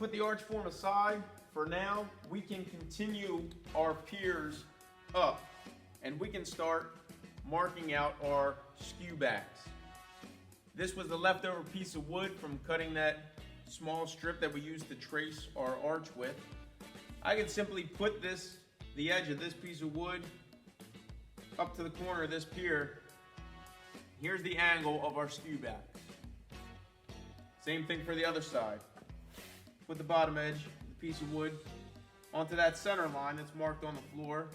put the arch form aside for now. We can continue our piers up, and we can start marking out our skewbacks. This was the leftover piece of wood from cutting that small strip that we used to trace our arch with. I can simply put the edge of this piece of wood up to the corner of this pier. Here's the angle of our skewback. Same thing for the other side. Put the bottom edge of the piece of wood onto that center line that's marked on the floor.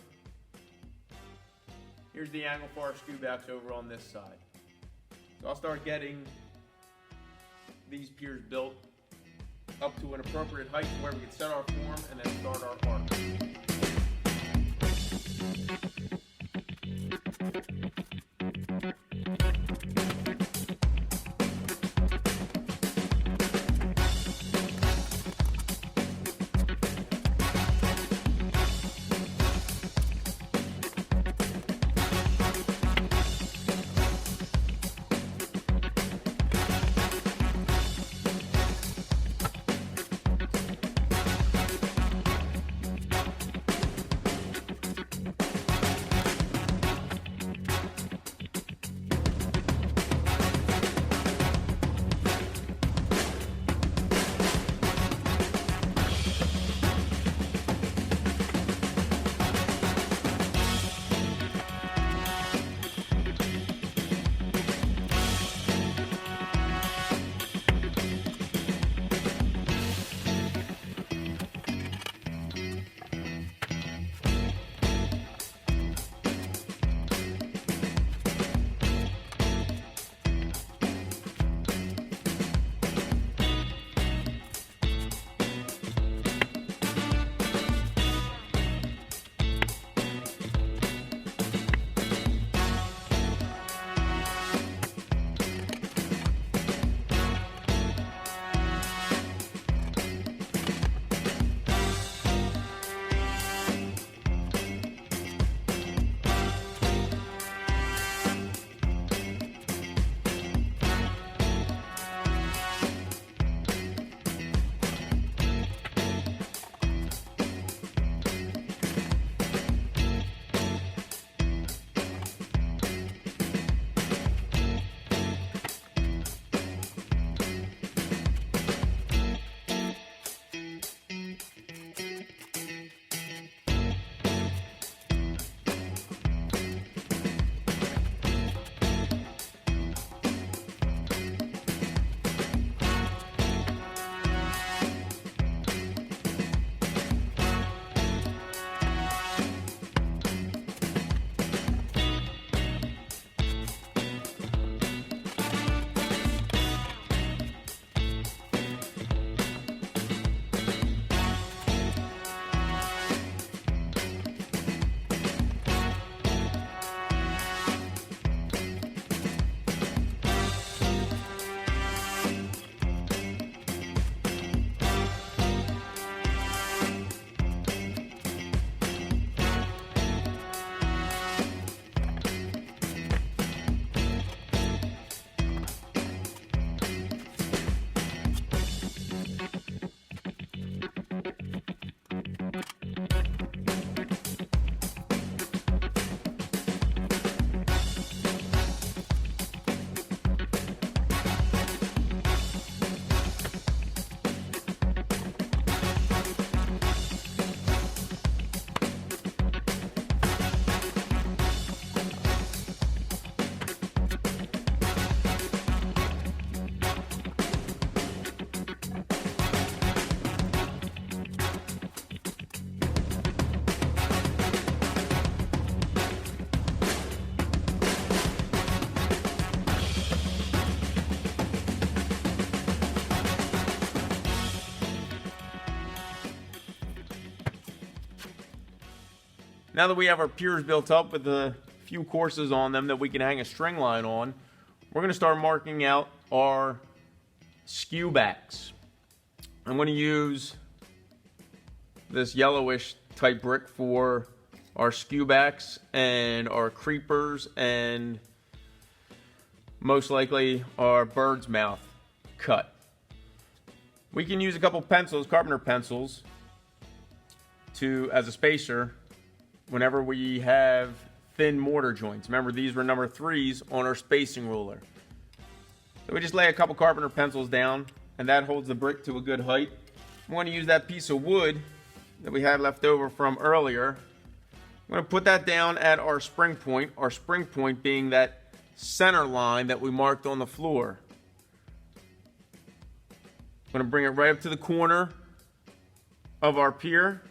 Here's the angle for our skewbacks over on this side. So I'll start getting these piers built up to an appropriate height to where we can set our form and then start our arc. Now that we have our piers built up with a few courses on them that we can hang a string line on, we're going to start marking out our skewbacks. I'm going to use this yellowish type brick for our skewbacks and our creepers and most likely our bird's mouth cut. We can use a couple pencils, carpenter pencils, as a spacer whenever we have thin mortar joints. Remember, these were number 3s on our spacing ruler. So we just lay a couple carpenter pencils down, and that holds the brick to a good height. I'm going to use that piece of wood that we had left over from earlier. I'm going to put that down at our spring point being that center line that we marked on the floor. I'm going to bring it right up to the corner of our pier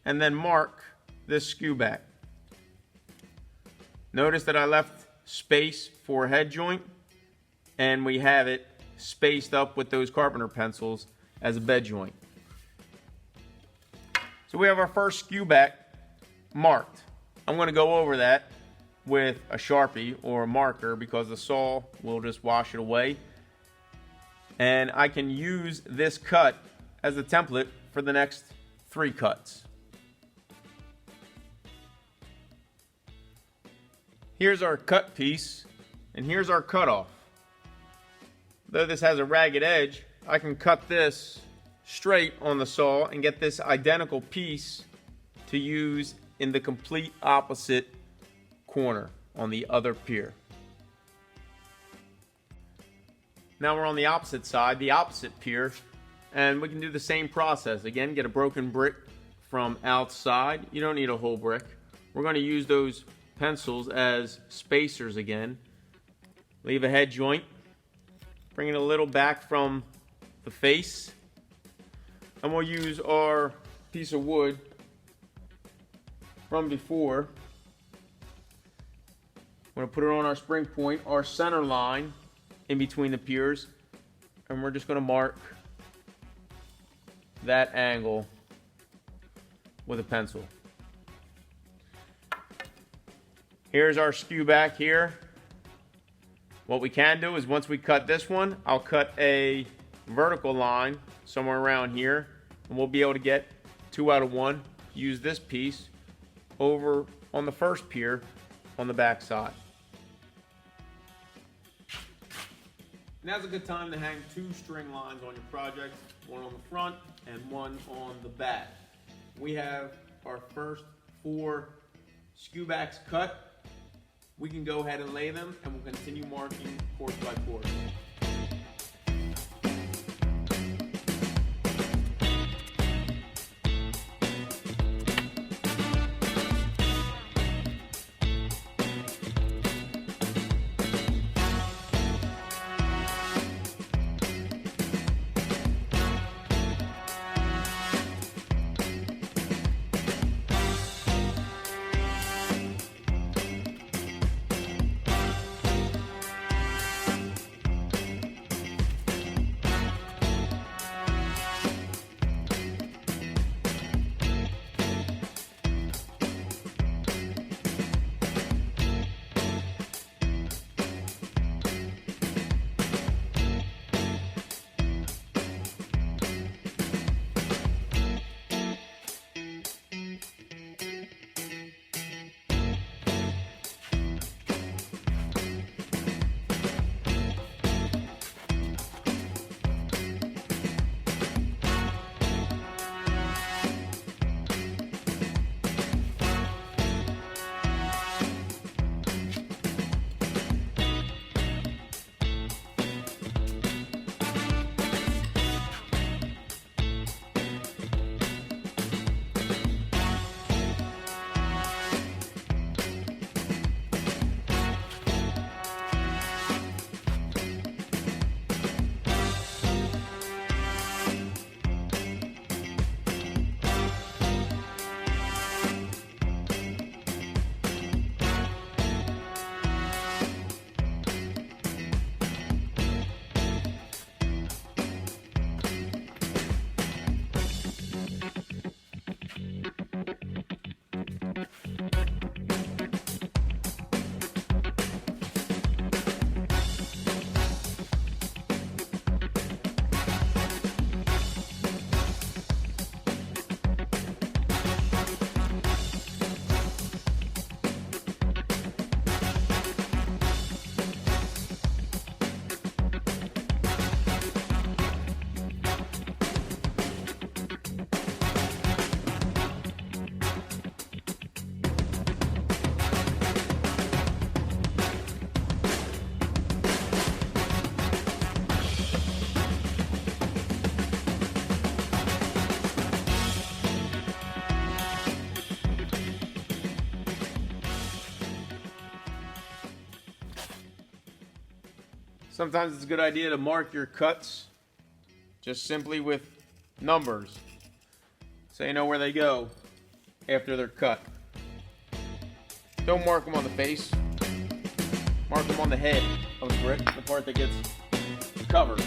and then mark this skewback. Notice that I left space for a head joint, and we have it spaced up with those carpenter pencils as a bed joint. So we have our first skewback marked. I'm going to go over that with a Sharpie or a marker because the saw will just wash it away. And I can use this cut as a template for the next 3 cuts. Here's our cut piece, and here's our cutoff. Though this has a ragged edge, I can cut this straight on the saw and get this identical piece to use in the complete opposite corner on the other pier. Now we're on the opposite side, the opposite pier, and we can do the same process. Again, get a broken brick from outside. You don't need a whole brick. We're going to use those pencils as spacers again. Leave a head joint. Bring it a little back from the face. And we'll use our piece of wood from before. I'm going to put it on our spring point, our center line in between the piers. And we're just going to mark that angle with a pencil. Here's our skewback here. What we can do is once we cut this one, I'll cut a vertical line somewhere around here, and we'll be able to get 2 out of 1. Use this piece over on the first pier on the back side. Now's a good time to hang 2 string lines on your project, one on the front and one on the back. We have our first 4 skewbacks cut. We can go ahead and lay them, and we'll continue marking course by course. Sometimes it's a good idea to mark your cuts just simply with numbers, so you know where they go after they're cut. Don't mark them on the face. Mark them on the head of the brick, the part that gets covered.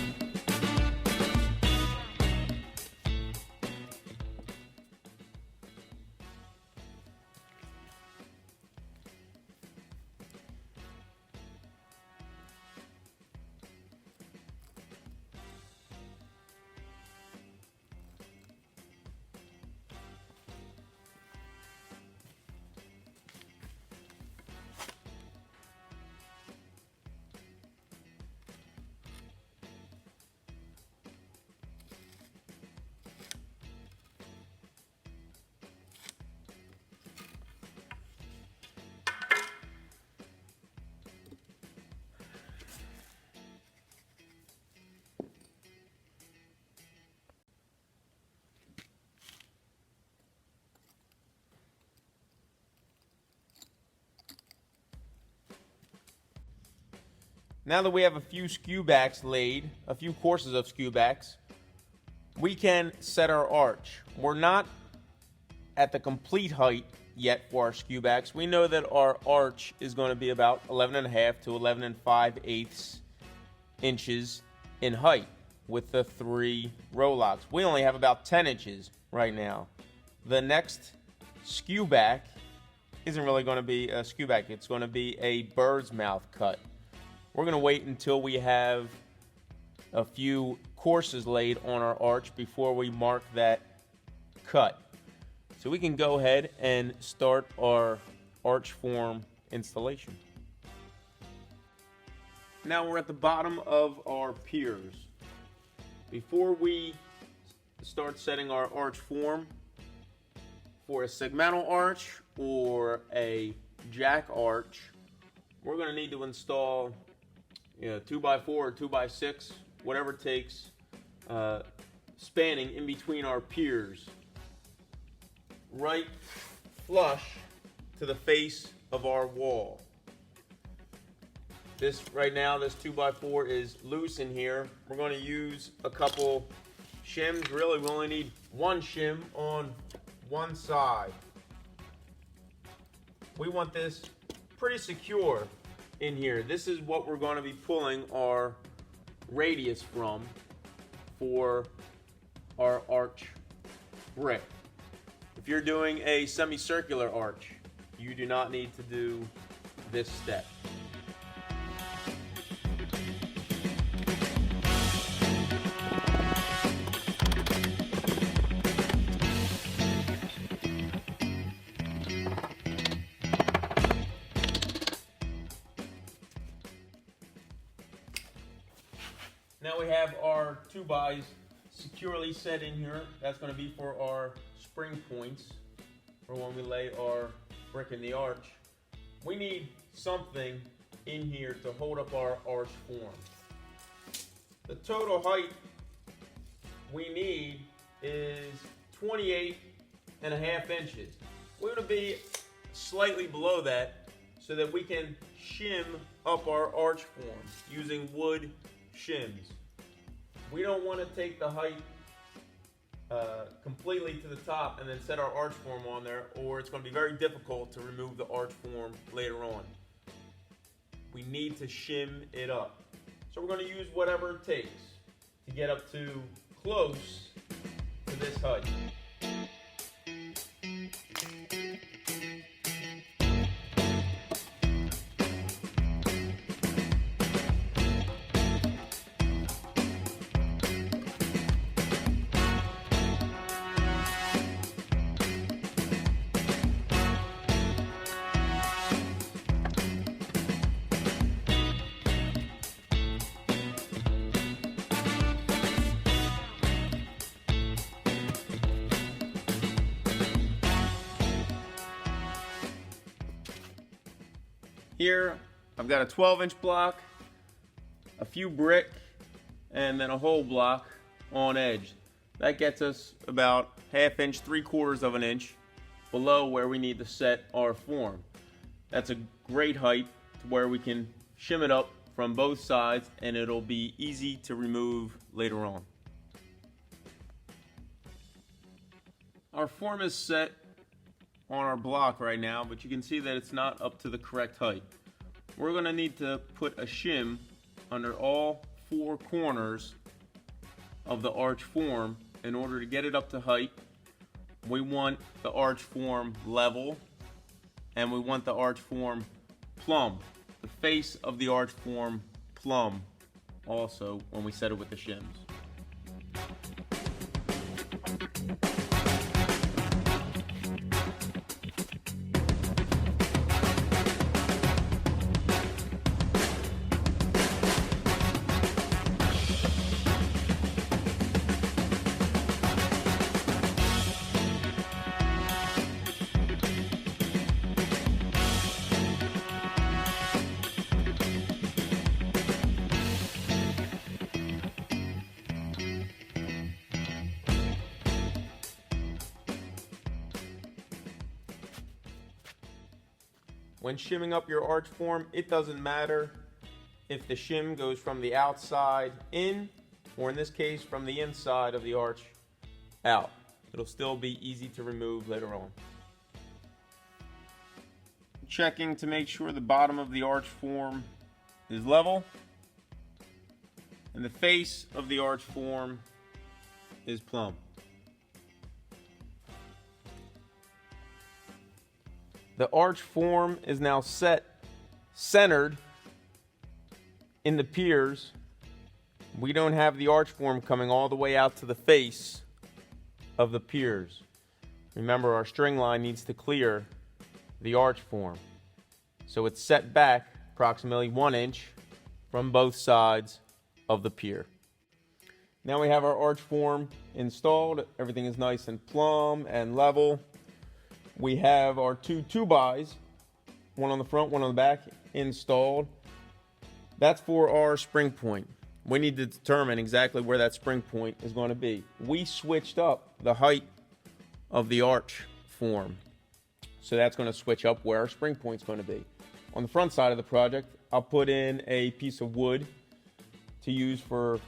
Now that we have a few skewbacks laid, a few courses of skewbacks, we can set our arch. We're not at the complete height yet for our skewbacks. We know that our arch is going to be about 11.5 to 11.5 inches in height with the 3 Rollups. We only have about 10 inches right now. The next skewback isn't really going to be a skewback. It's going to be a bird's mouth cut. We're going to wait until we have a few courses laid on our arch before we mark that cut. So we can go ahead and start our arch form installation. Now we're at the bottom of our piers. Before we start setting our arch form for a segmental arch or a jack arch, we're going to need to install 2x4 or 2x6, whatever it takes, spanning in between our piers, right flush to the face of our wall. This right now, this 2x4 is loose in here. We're going to use a couple shims. Really, we only need one shim on one side. We want this pretty secure in here. This is what we're going to be pulling our radius from for our arch brick. If you're doing a semicircular arch, you do not need to do this step. Now we have our 2x securely set in here. That's going to be for our spring points for when we lay our brick in the arch. We need something in here to hold up our arch form. The total height we need is 28.5 inches. We're going to be slightly below that so that we can shim up our arch form using wood shims. We don't want to take the height completely to the top and then set our arch form on there, or it's going to be very difficult to remove the arch form later on. We need to shim it up. So we're going to use whatever it takes to get up to close to this height. Here, I've got a 12-inch block, a few brick, and then a whole block on edge. That gets us about 1/2 inch, 3/4 of an inch below where we need to set our form. That's a great height to where we can shim it up from both sides, and it'll be easy to remove later on. Our form is set on our block right now, but you can see that it's not up to the correct height. We're going to need to put a shim under all four corners of the arch form in order to get it up to height. We want the arch form level, and we want the arch form plumb. The face of the arch form plumb also when we set it with the shims. When shimming up your arch form, it doesn't matter if the shim goes from the outside in, or in this case, from the inside of the arch out. It'll still be easy to remove later on. Checking to make sure the bottom of the arch form is level, and the face of the arch form is plumb. The arch form is now centered in the piers. We don't have the arch form coming all the way out to the face of the piers. Remember, our string line needs to clear the arch form. So it's set back approximately 1 inch from both sides of the pier. Now we have our arch form installed. Everything is nice and plumb and level. We have our two 2x, one on the front, one on the back, installed. That's for our spring point. We need to determine exactly where that spring point is going to be. We switched up the height of the arch form, so that's going to switch up where our spring point is going to be. On the front side of the project, I'll put in a piece of wood to use for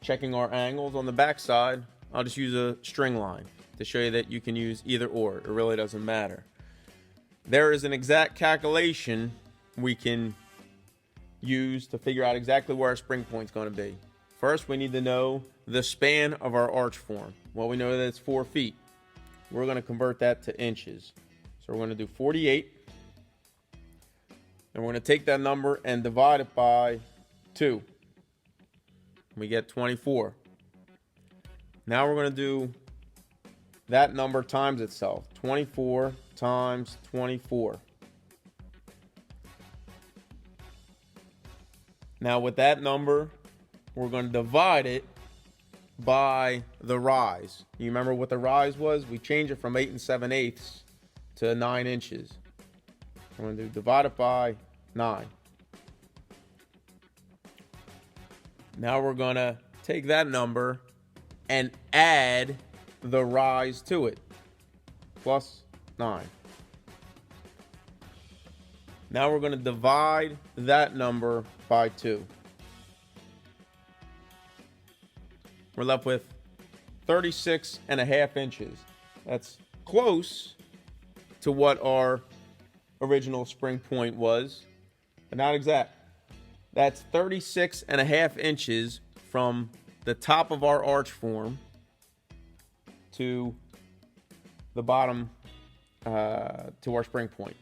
checking our angles. On the back side, I'll just use a string line to show you that you can use either or. It really doesn't matter. There is an exact calculation we can use to figure out exactly where our spring point is going to be. First, we need to know the span of our arch form. Well, we know that it's 4 feet. We're going to convert that to inches. So we're going to do 48. And we're going to take that number and divide it by 2. We get 24. Now we're going to do that number times itself. 24 times 24. Now with that number, we're going to divide it by the rise. You remember what the rise was? We changed it from 8 7/8 to 9 inches. We're going to divide it by 9. Now we're going to take that number and add the rise to it, plus 9. Now we're going to divide that number by 2. We're left with 36.5 inches. That's close to what our original spring point was, but not exact. That's 36.5 inches from the top of our arch form to the bottom to our spring point.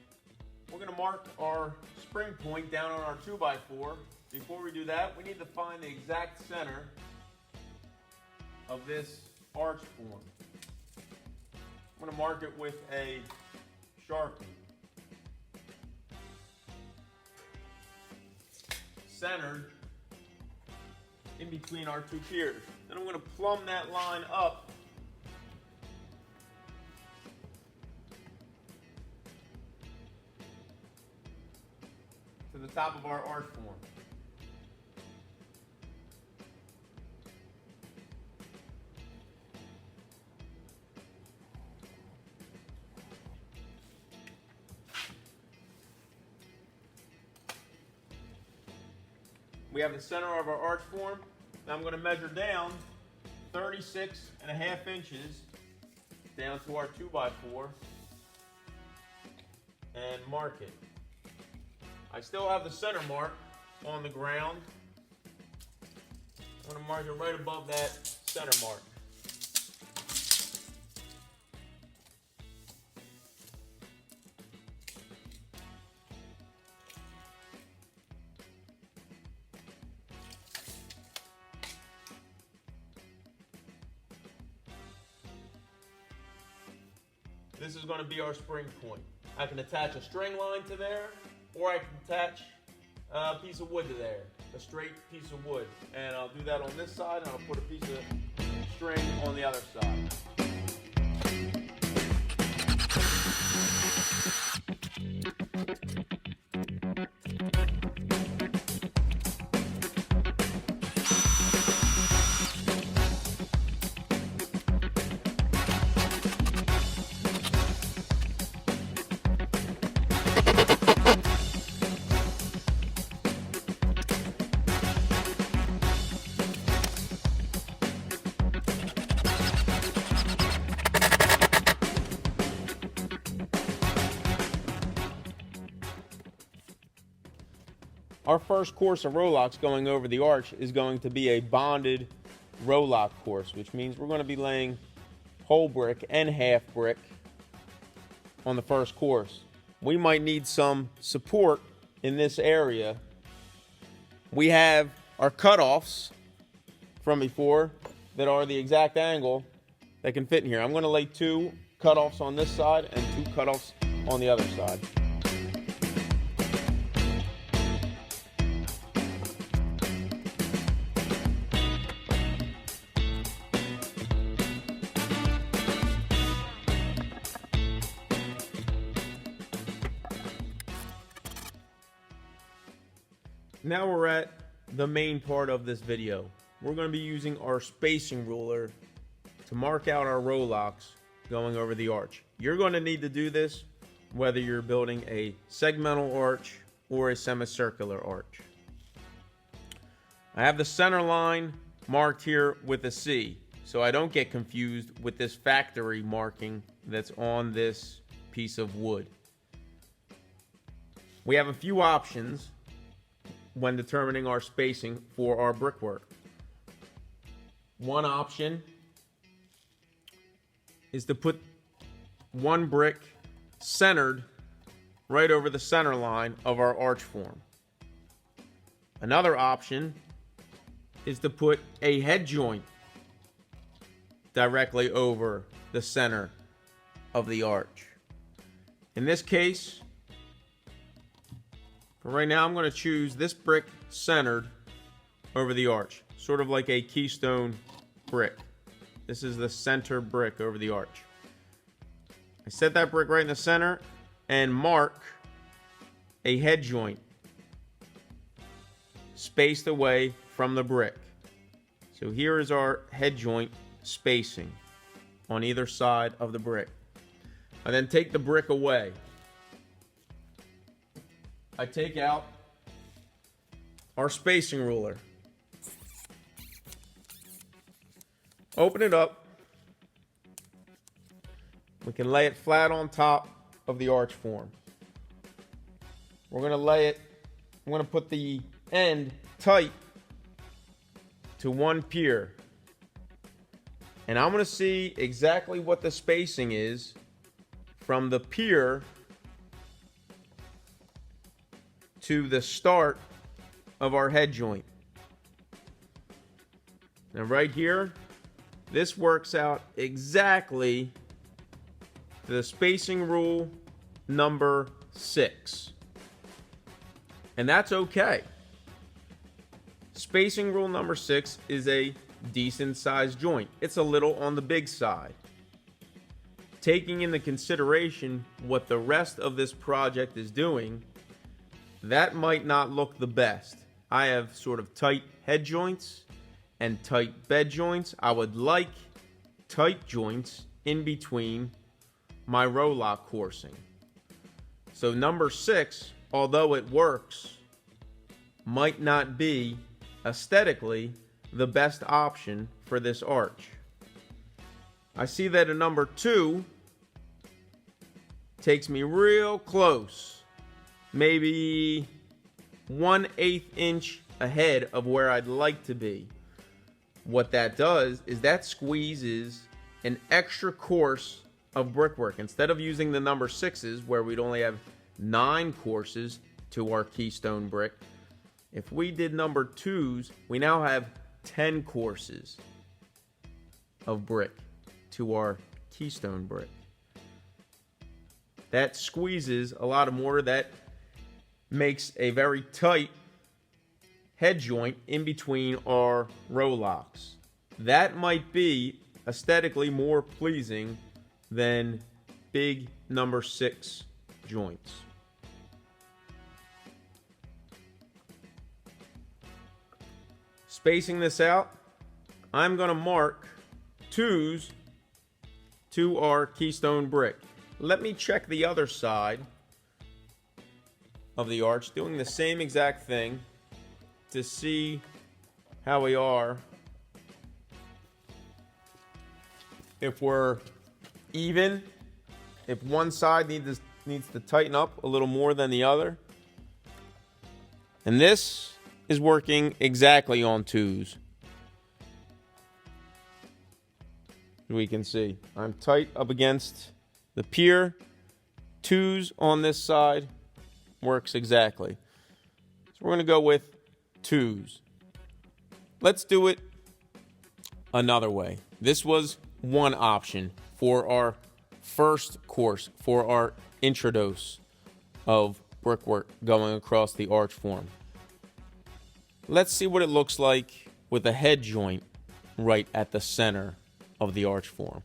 We're going to mark our spring point down on our 2x4. Before we do that, we need to find the exact center of this arch form. I'm going to mark it with a Sharpie. Centered in between our two piers. Then I'm going to plumb that line up to the top of our arch form. We have the center of our arch form. Now I'm going to measure down 36.5 inches down to our 2x4 and mark it. I still have the center mark on the ground. I'm going to mark it right above that center mark. This is going to be our spring point. I can attach a string line to there, or I can attach a piece of wood to there, a straight piece of wood. And I'll do that on this side, and I'll put a piece of string on the other side. Our first course of Rollups going over the arch is going to be a bonded Rollup course, which means we're going to be laying whole brick and half brick on the first course. We might need some support in this area. We have our cutoffs from before that are the exact angle that can fit in here. I'm going to lay 2 cutoffs on this side and 2 cutoffs on the other side. Now we're at the main part of this video. We're going to be using our spacing ruler to mark out our Rollups going over the arch. You're going to need to do this whether you're building a segmental arch or a semicircular arch. I have the center line marked here with a C, so I don't get confused with this factory marking that's on this piece of wood. We have a few options when determining our spacing for our brickwork. One option is to put one brick centered right over the center line of our arch form. Another option is to put a head joint directly over the center of the arch. In this case, for right now, I'm going to choose this brick centered over the arch, sort of like a keystone brick. This is the center brick over the arch. I set that brick right in the center and mark a head joint spaced away from the brick. So here is our head joint spacing on either side of the brick. I then take the brick away. I take out our spacing ruler, open it up. We can lay it flat on top of the arch form. We're going to lay it, I'm going to put the end tight to one pier. And I'm going to see exactly what the spacing is from the pier to the start of our head joint. Now right here, this works out exactly to the spacing rule number 6. And that's okay. Spacing rule number 6 is a decent sized joint. It's a little on the big side. Taking into consideration what the rest of this project is doing, that might not look the best. I have sort of tight head joints and tight bed joints. I would like tight joints in between my Rollup coursing. So number 6, although it works, might not be aesthetically the best option for this arch. I see that a number 2 takes me real close, maybe 1/8 inch ahead of where I'd like to be. What that does is that squeezes an extra course of brickwork. Instead of using the number 6s where we'd only have 9 courses to our keystone brick, if we did number 2s, we now have 10 courses of brick to our keystone brick. That squeezes a lot of mortar. That makes a very tight head joint in between our row locks. That might be aesthetically more pleasing than big number 6 joints. Spacing this out, I'm going to mark 2s to our keystone brick. Let me check the other side of the arch, doing the same exact thing to see how we are. If we're even, if one side needs to tighten up a little more than the other. And this is working exactly on 2s. We can see I'm tight up against the pier. 2s on this side works exactly. So we're going to go with 2s. Let's do it another way. This was one option for our first course, for our introdose of brickwork going across the arch form. Let's see what it looks like with a head joint right at the center of the arch form.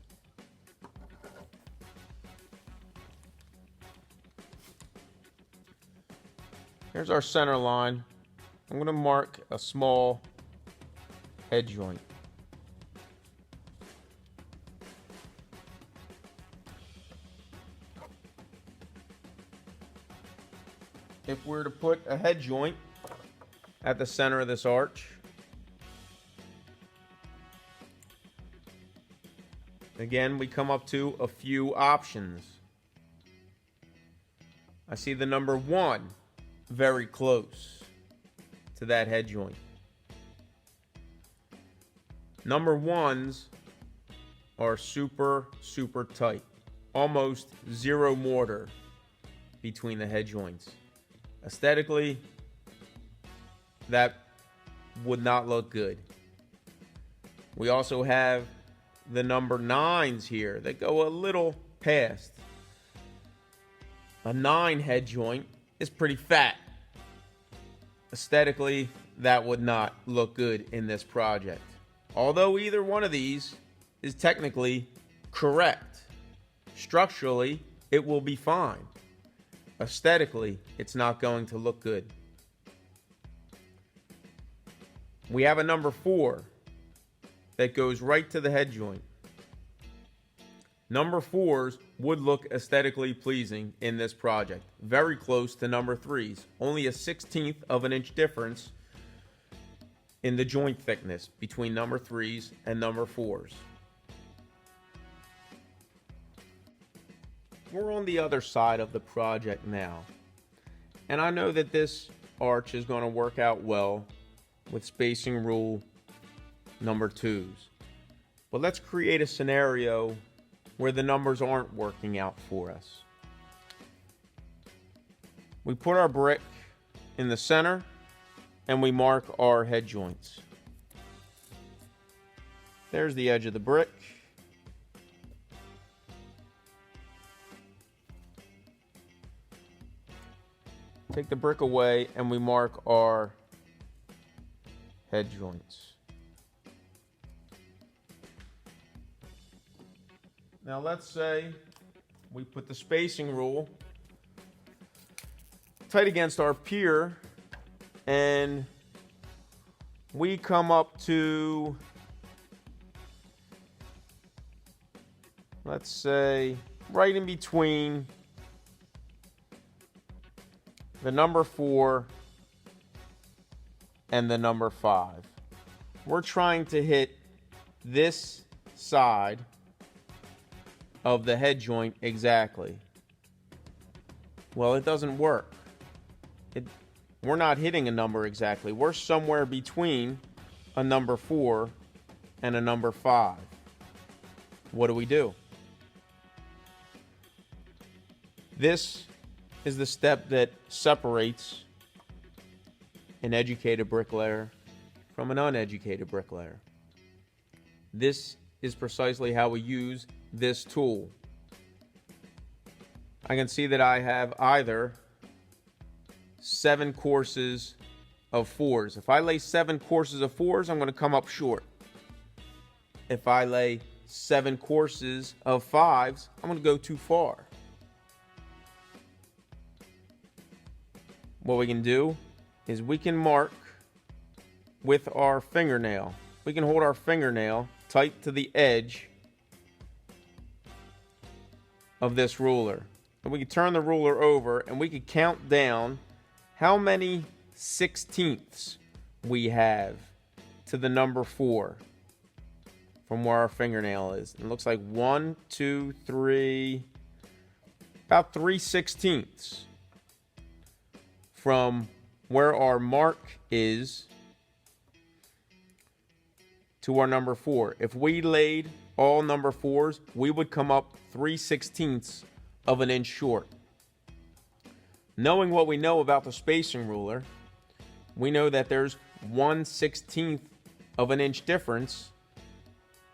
Here's our center line. I'm going to mark a small head joint. If we're to put a head joint at the center of this arch, again, we come up to a few options. I see the number 1 very close to that head joint. Number 1s are super, super tight. Almost zero mortar between the head joints. Aesthetically, that would not look good. We also have the number 9s here that go a little past. A 9 head joint is pretty fat. Aesthetically, that would not look good in this project. Although either one of these is technically correct. Structurally, it will be fine. Aesthetically, it's not going to look good. We have a number 4 that goes right to the head joint. Number 4s would look aesthetically pleasing in this project. Very close to number 3s. Only a 1/16 of an inch difference in the joint thickness between number 3s and number 4s. We're on the other side of the project now. And I know that this arch is going to work out well with spacing rule number 2s. But let's create a scenario where the numbers aren't working out for us. We put our brick in the center and we mark our head joints. There's the edge of the brick. Take the brick away and we mark our head joints. Now let's say we put the spacing rule tight against our pier and we come up to, let's say, right in between the number 4 and the number 5. We're trying to hit this side of the head joint exactly. Well, it doesn't work. We're not hitting a number exactly. We're somewhere between a number 4 and a number 5. What do? This is the step that separates an educated bricklayer from an uneducated bricklayer. This is precisely how we use this tool. I can see that I have either 7 courses of 4s. If I lay 7 courses of 4s, I'm going to come up short. If I lay 7 courses of 5s, I'm going to go too far. What we can do is we can mark with our fingernail. We can hold our fingernail tight to the edge of this ruler. And we can turn the ruler over and we can count down how many 16ths we have to the number 4 from where our fingernail is. It looks like 1, 2, 3, about 3/16 from where our mark is to our number 4. If we laid all number 4s, we would come up 3/16 of an inch short. Knowing what we know about the spacing ruler, we know that there's 1/16 of an inch difference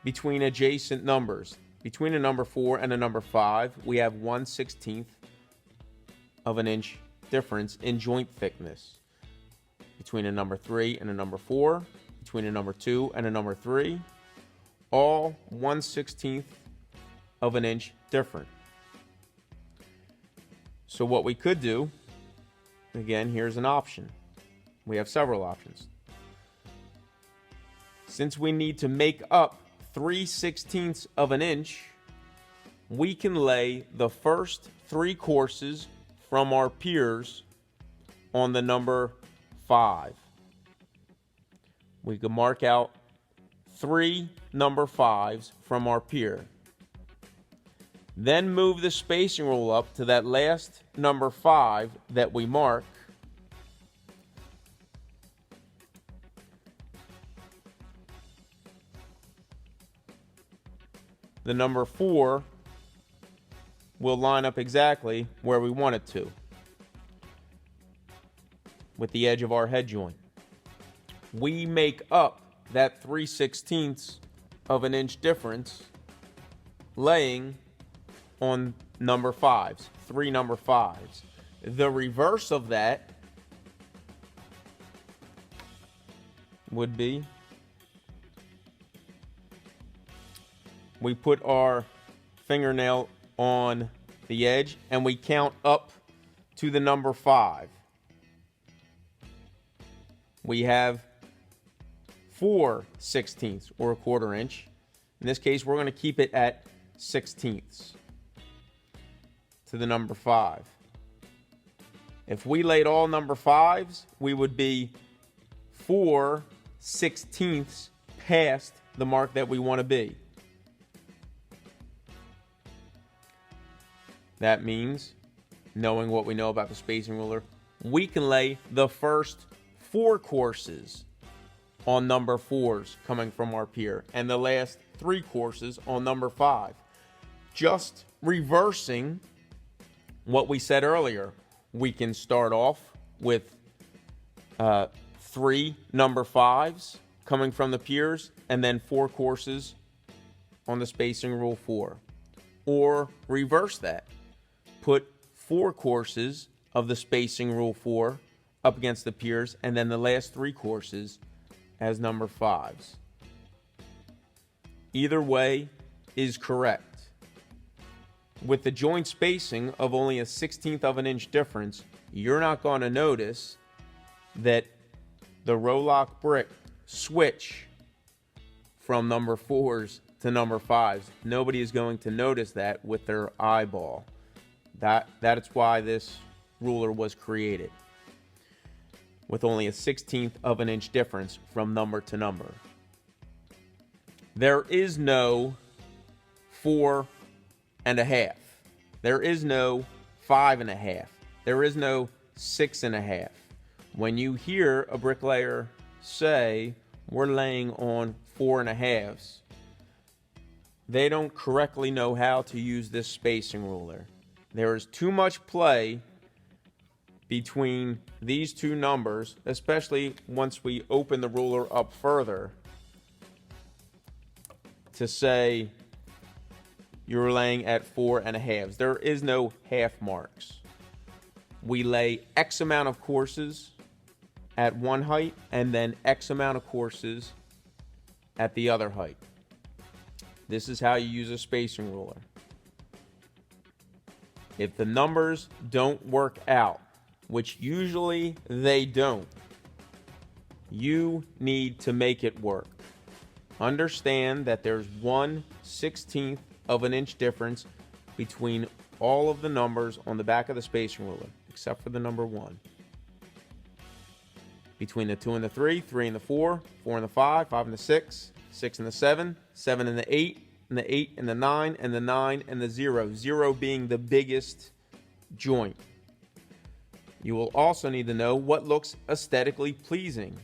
between adjacent numbers. Between a number 4 and a number 5, we have 1/16 of an inch difference in joint thickness. Between a number 3 and a number 4, between a number 2 and a number 3, all 1/16 of an inch different. So what we could do, again, here's an option. We have several options. Since we need to make up 3/16 of an inch, we can lay the first 3 courses from our Piers on the number 5. We can mark out 3 number 5s from our pier. Then move the spacing rule up to that last number 5 that we mark. The number 4 will line up exactly where we want it to, with the edge of our head joint. We make up that 3/16 of an inch difference laying on number 5s, 3 number 5s. The reverse of that would be we put our fingernail on the edge and we count up to the number 5. We have 4/16 or a 1/4 inch. In this case, we're going to keep it at 16ths to the number 5. If we laid all number 5s, we would be 4/16 past the mark that we want to be. That means, knowing what we know about the spacing ruler, we can lay the first 4 courses on number 4s coming from our pier and the last 3 courses on number 5. Just reversing what we said earlier. We can start off with 3 number 5s coming from the piers and then 4 courses on the spacing rule 4. Or reverse that. Put 4 courses of the spacing rule 4 up against the piers and then the last 3 courses as number 5s. Either way is correct. With the joint spacing of only a 1/16 of an inch difference, you're not going to notice that the Rollup brick switch from number 4s to number 5s. Nobody is going to notice that with their eyeball. That is why this ruler was created. with only a 1/16 of an inch difference from number to number. There is no 4.5. There is no 5.5. There is no 6.5. When you hear a bricklayer say, we're laying on 4.5s, they don't correctly know how to use this spacing ruler. There is too much play between these two numbers, especially once we open the ruler up further, to say you're laying at 4.5. There is no half marks. We lay X amount of courses at one height and then X amount of courses at the other height. This is how you use a spacing ruler. If the numbers don't work out, which usually they don't, you need to make it work. Understand that there's 1/16 of an inch difference between all of the numbers on the back of the spacing ruler, except for the number 1. Between the 2 and the 3, 3 and the 4, 4 and the 5, 5 and the 6, 6 and the 7, 7 and the 8, and the 8 and the 9, and the 9 and the 0, 0 being the biggest joint. You will also need to know what looks aesthetically pleasing.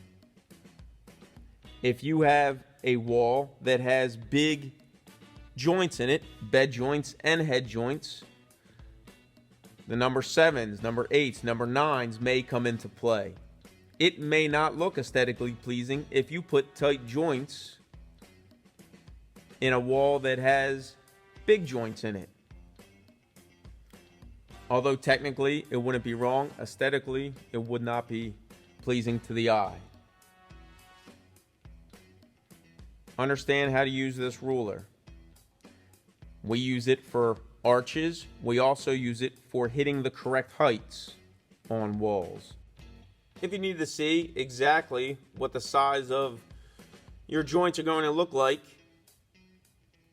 If you have a wall that has big joints in it, bed joints and head joints, the number 7s, number 8s, number 9s may come into play. It may not look aesthetically pleasing if you put tight joints in a wall that has big joints in it. Although technically it wouldn't be wrong, aesthetically it would not be pleasing to the eye. Understand how to use this ruler. We use it for arches. We also use it for hitting the correct heights on walls. If you need to see exactly what the size of your joints are going to look like,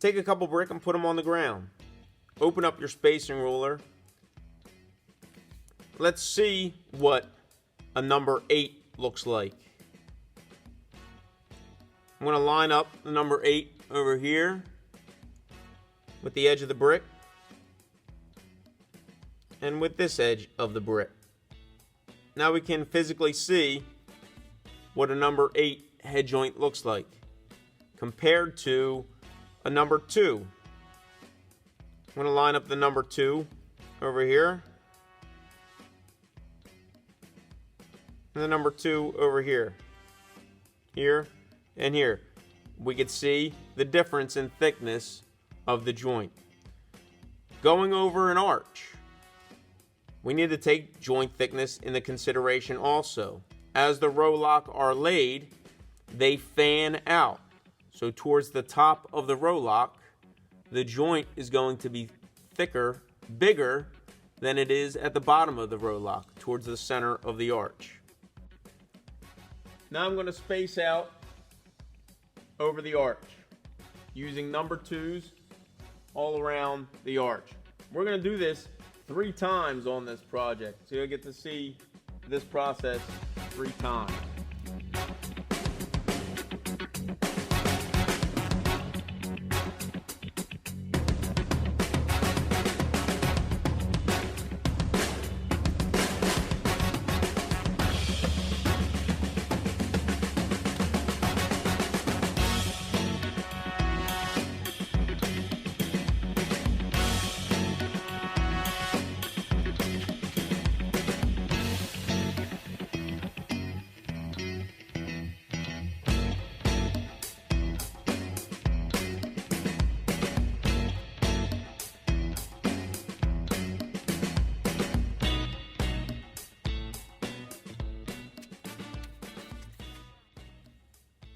take a couple brick and put them on the ground. Open up your spacing ruler. Let's see what a number 8 looks like. I'm going to line up the number 8 over here with the edge of the brick and with this edge of the brick. Now we can physically see what a number 8 head joint looks like compared to a number 2. I'm going to line up the number 2 over here and the number 2 over here, here and here. We could see the difference in thickness of the joint. Going over an arch, we need to take joint thickness into consideration also. As the Rollup are laid, they fan out. So towards the top of the Rollup, the joint is going to be thicker, bigger than it is at the bottom of the Rollup, towards the center of the arch. Now I'm going to space out over the arch using number 2s all around the arch. We're going to do this 3 times on this project, so you'll get to see this process 3 times.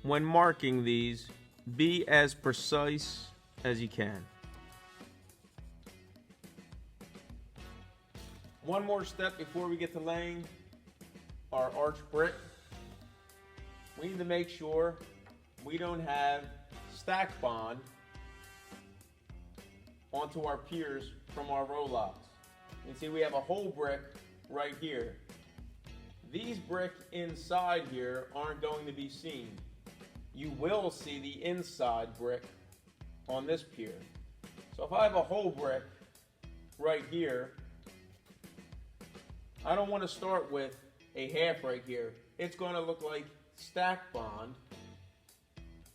When marking these, be as precise as you can. One more step before we get to laying our arch brick. We need to make sure we don't have stack bond onto our piers from our Rollups. You can see we have a whole brick right here. These brick inside here aren't going to be seen. You will see the inside brick on this pier. So if I have a whole brick right here, I don't want to start with a half right here. It's going to look like stack bond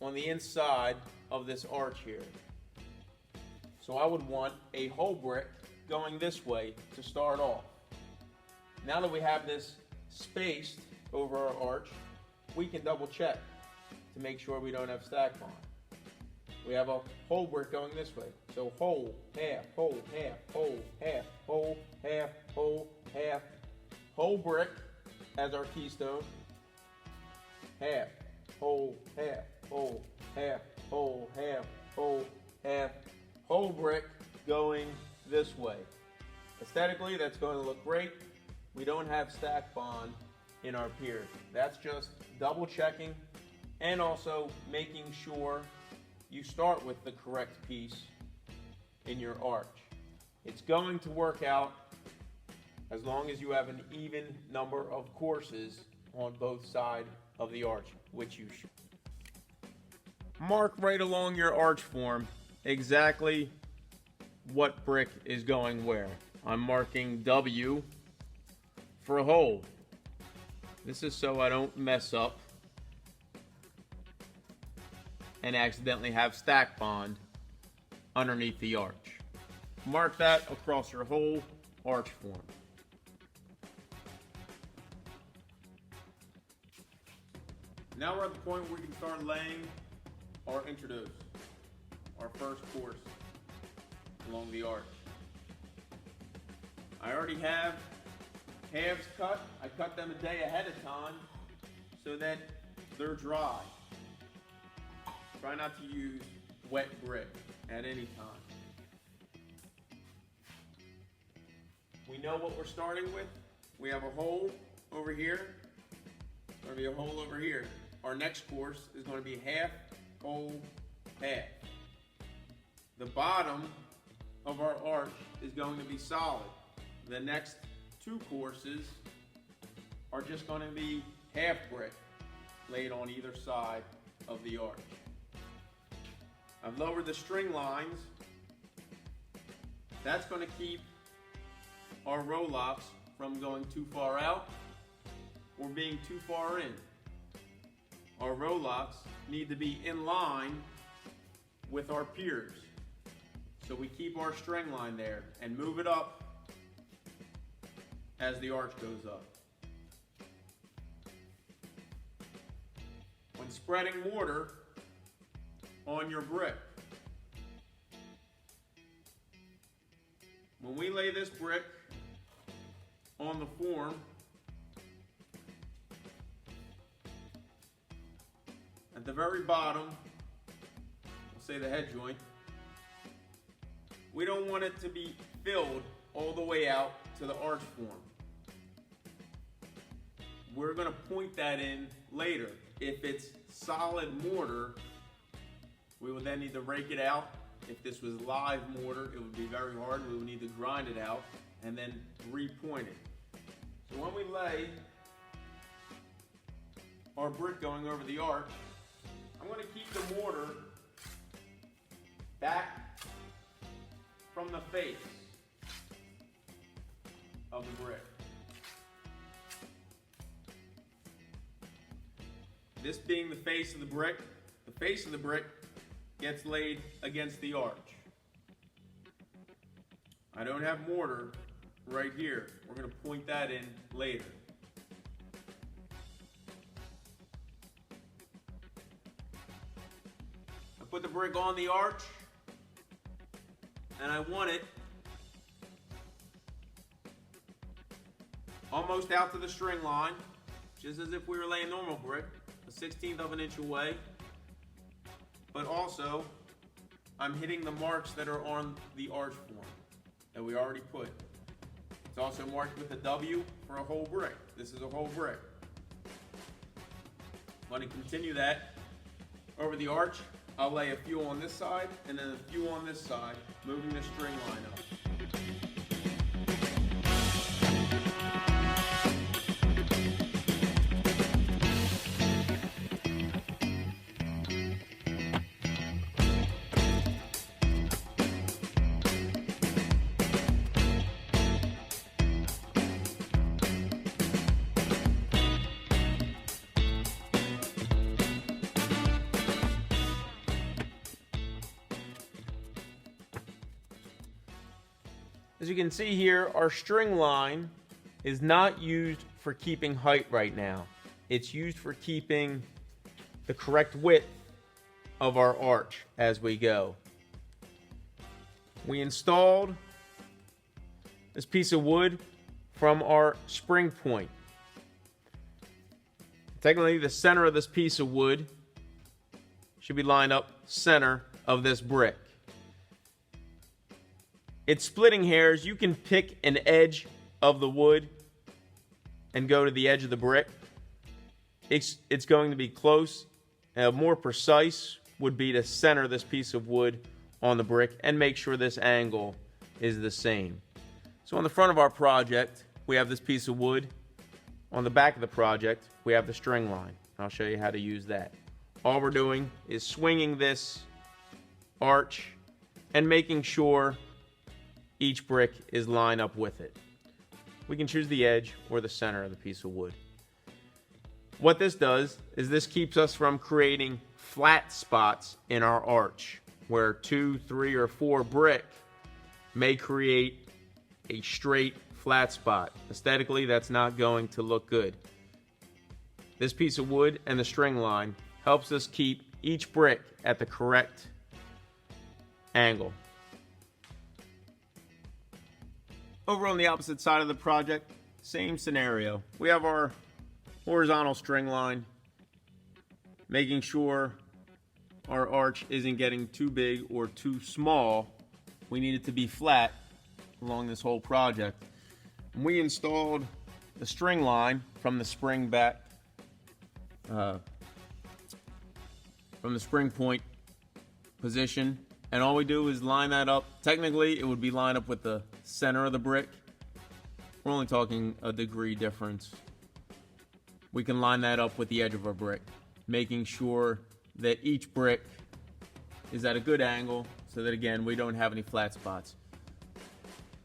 on the inside of this arch here. So I would want a whole brick going this way to start off. Now that we have this spaced over our arch, we can double check to make sure we don't have stack bond. We have a whole brick going this way. So whole, half, whole, half, whole, half, whole, half, whole, half, whole brick as our keystone, half, whole, half, whole, half, whole, half, whole, half, whole brick going this way. Aesthetically, that's going to look great. We don't have stack bond in our pier. That's just double checking and also making sure you start with the correct piece in your arch. It's going to work out as long as you have an even number of courses on both sides of the arch, which you should. Mark right along your arch form exactly what brick is going where. I'm marking W for a hole. This is so I don't mess up and accidentally have stack bond underneath the arch. Mark that across your whole arch form. Now we're at the point where we can start laying our introduce, our first course along the arch. I already have halves cut. I cut them a day ahead of time so that they're dry. Try not to use wet brick at any time. We know what we're starting with. We have a hole over here. There's going to be a hole over here. Our next course is going to be half, whole, half. The bottom of our arch is going to be solid. The next two courses are just going to be half brick laid on either side of the arch. I've lowered the string lines. That's going to keep our rollups from going too far out or being too far in. Our rollups need to be in line with our piers. So we keep our string line there and move it up as the arch goes up. When spreading mortar on your brick, when we lay this brick on the form, at the very bottom, we'll say the head joint, we don't want it to be filled all the way out to the arch form. We're going to point that in later. If it's solid mortar, we would then need to rake it out. If this was live mortar, it would be very hard. We would need to grind it out and then repoint it. So when we lay our brick going over the arch, I'm going to keep the mortar back from the face of the brick. This being the face of the brick gets laid against the arch. I don't have mortar right here. We're going to point that in later. I put the brick on the arch and I want it almost out to the string line, just as if we were laying normal brick, a 1/16 of an inch away. But also, I'm hitting the marks that are on the arch form that we already put. It's also marked with a W for a whole brick. This is a whole brick. I'm going to continue that over the arch. I'll lay a few on this side and then a few on this side, moving the string line up. As you can see here, our string line is not used for keeping height right now. It's used for keeping the correct width of our arch as we go. We installed this piece of wood from our spring point. Technically, the center of this piece of wood should be lined up center of this brick. It's splitting hairs. You can pick an edge of the wood and go to the edge of the brick. It's going to be close. More precise would be to center this piece of wood on the brick and make sure this angle is the same. So on the front of our project, we have this piece of wood. On the back of the project, we have the string line. I'll show you how to use that. All we're doing is swinging this arch and making sure each brick is lined up with it. We can choose the edge or the center of the piece of wood. What this does is this keeps us from creating flat spots in our arch where 2, 3, or 4 brick may create a straight flat spot. Aesthetically, that's not going to look good. This piece of wood and the string line helps us keep each brick at the correct angle. Over on the opposite side of the project, same scenario. We have our horizontal string line, making sure our arch isn't getting too big or too small. We need it to be flat along this whole project. And we installed the string line from the spring back, from the spring point position, and all we do is line that up. Technically, it would be lined up with the center of the brick. We're only talking a degree difference. We can line that up with the edge of our brick, making sure that each brick is at a good angle so that, again, we don't have any flat spots.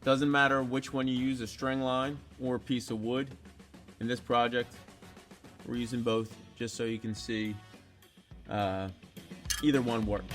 Doesn't matter which one you use, a string line or a piece of wood. In this project, we're using both just so you can see either one works.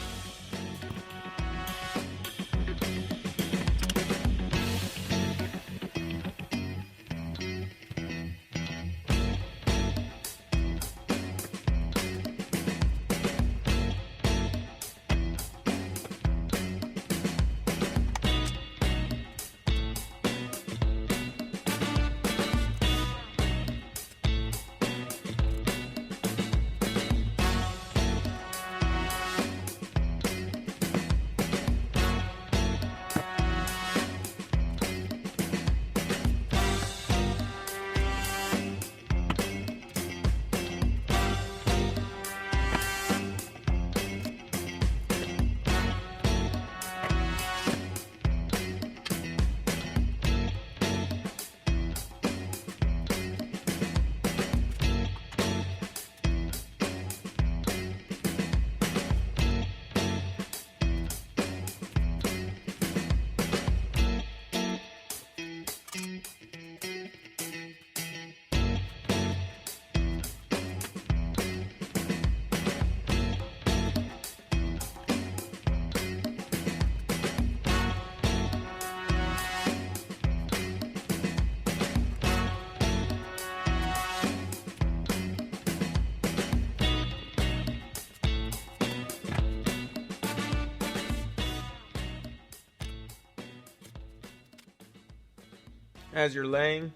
As you're laying,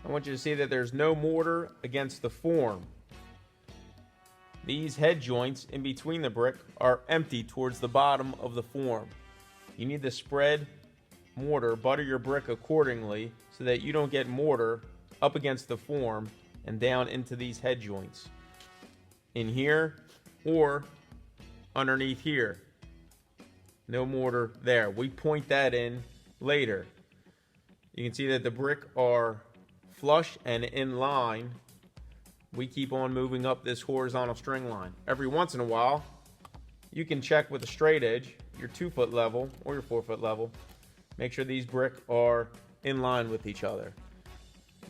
I want you to see that there's no mortar against the form. These head joints in between the brick are empty towards the bottom of the form. You need to spread mortar, butter your brick accordingly so that you don't get mortar up against the form and down into these head joints. In here or underneath here. No mortar there. We point that in later. You can see that the brick are flush and in line. We keep on moving up this horizontal string line. Every once in a while, you can check with a straight edge, your 2-foot level or your 4-foot level. Make sure these brick are in line with each other.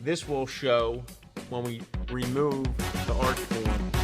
This will show when we remove the arch form.